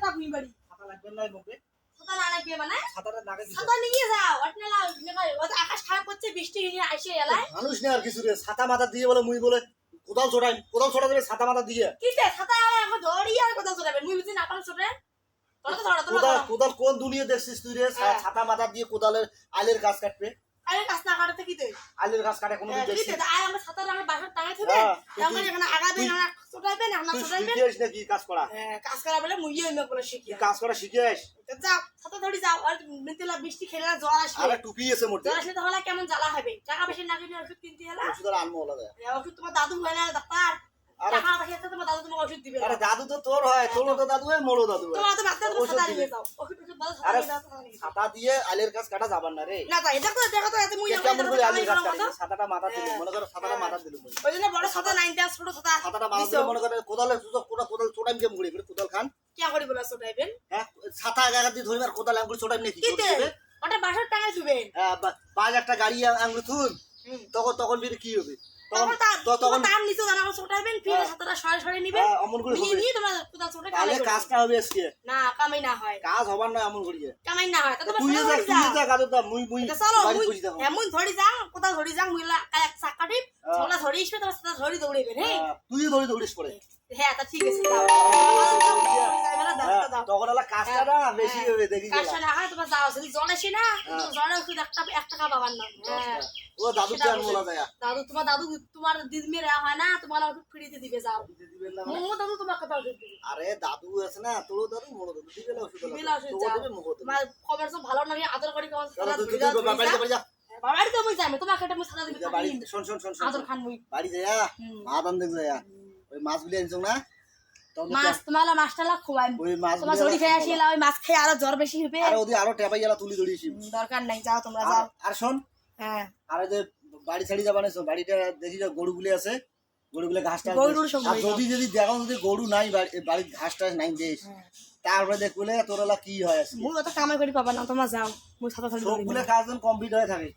ছাতা ভুই বাড়ি ছাতা লাগবে না মুখে ছাতা না লাগবে মানে ছাতাটা নাকে দিও ছাতা নিয়ে যাও ওটনা লাও ওই আকাশ খারাপ করছে বৃষ্টি নিয়ে আসে এলাই মানুষ নেই আর কিছু রে ছাতা মাথা দিয়ে বলে মুই বলে কোদাল ছোটা দেবে ছাতা মাথা দিয়ে কিতে ছাতা আলে এখন ধরি আর কথা চলাবে মুই বুঝি না পান ছোটে তোরা কোদাল কোন দুনিয়া দেখছিস তুই রে ছাতা মাথা দিয়ে কোদালের আলের গাছ কাটবে আরে কাজ না কাটতে কিতে আলের গাছ কাটে কোনো দিন দেখছিস কিতে আয় আমরা ছাতা আমরা বাসা টাঙাই থবে আমরা এখানে আগাবে না ছোটাইবে না আমরা ছোটাইবে শিখিস নাকি কাজ করা কাজ করা বলে মুই ইয়ে বলে শিখি কাজ করা শিখিস যাও ছাতা ধরি যাও আর মিতেলা বৃষ্টি খেলে না জ্বর আসবে আরে টুপি আছে মোটে জ্বর আসলে তাহলে কেমন জ্বালা হবে টাকা বেশি না কিনে ওষুধ কিনতে হলে ওষুধের আনমো হলো দেয় ওষুধ তোমার দাদু হয় না ডাক্তার টাকা বেশি আছে তোমার দাদু তোমাকে ওষুধ দিবে আরে দাদু তো তোর হয় তোর তো দাদু হয় মোড়ো দাদু হয় তোমার তো বাচ্চা তোমার ছাতা নিয়ে যাও ওষুধ ভালো ছাতা নিয়ে যাও ছাতা দিয়ে আলের গাছ কাটা যাবার না রে না তাই দেখো দেখো তো এত মুই কেমন করে আলের গাছ কাটে ছাতাটা মাথা দিল মনে করো ছাতাটা মাথা দিল ওই জন্য বড় ছাতা নাই দেয়া ছোট ছাতা ছাতাটা মাথা দিল মনে করে কোদালে কোদাল ছোটাইম কেমন করে কোদাল খান কি করে বলা ছোটাইবেন হ্যাঁ ছাতা আগা দিয়ে ধরিবার কোদাল আঙ্গুল ছোটাইম নাকি কিতে ওটা বাসার টাকা দিবেন হ্যাঁ বাজ একটা গাড়ি আঙ্গুল থুন তখন ফিরে কি হবে তখন তার নিচে জানা ছোটাইবেন ফিরে ছাতাটা সরে নেবেন অমন করে হবে নিয়ে তোমরা কোদাল ছোটা তাহলে কাজটা হবে আজকে না কামাই না হয় কাজ হবার না এমন করিয়ে কামাই না হয় তুই যা গাদো দা মুই চলো বাড়ি বসে থাকো এমন ধরি যাও কোদাল ধরি যাও মুইলা এক চাকা টিপ ছোলা ধরি আসবে তোমার ছাতা ধরি দৌড়াইবেন হ্যাঁ তুই দৌড়িস পড়ে হ্যাঁ তা ঠিক আছে তখন কাজটা না বেশি হবে দেখি কাজটা না হয় তোমার যাও যদি জল আসে না জলে শুধু এক টাকা পাবার না ও দাদু কেন বলা যায় দাদু তোমার দিদি মেয়ে হয় না তোমার ওষুধ ফ্রিতে দিবে যাও দাদু তোমার কথা ওষুধ দিবে আরে দাদু আছে না তোর দাদু মোড়ো দাদু দিবে না ওষুধ তোমার খবর সব ভালো না আদর করি কেমন বাড়ি তো মুই যাই তোমাকে এটা মুই সাদা দিবি বাড়ি শোন আদর খান মুই বাড়ি যায়া মাছ আনতে যায়া ওই মাছগুলি আনছো না মাছ তোমার মাছটা খুয়াই ওই মাছ তোমার জড়ি খেয়ে আসিলা ওই মাছ খেয়ে আরো জ্বর বেশি হবে আরে ওদি আরো টেপাই গেলা তুলি ধরিছি দরকার নাই যাও তোমরা যাও আর শোন হ্যাঁ আরে যে বাড়ি ছাড়ি যাবা না বাড়িটা দেখি যে গরুগুলি আছে গরুগুলো ঘাসটা আর যদি দেখো যদি গরু নাই বাড়ির ঘাসটা নাই দেশ তারপরে দেখলে তোরলা কি হয় আছে মুই অত কামাই করি পাবা না তোমরা যাও মুই ছাতা ছাড়ি সবগুলো কাজ কমপ্লিট হয়ে থাকে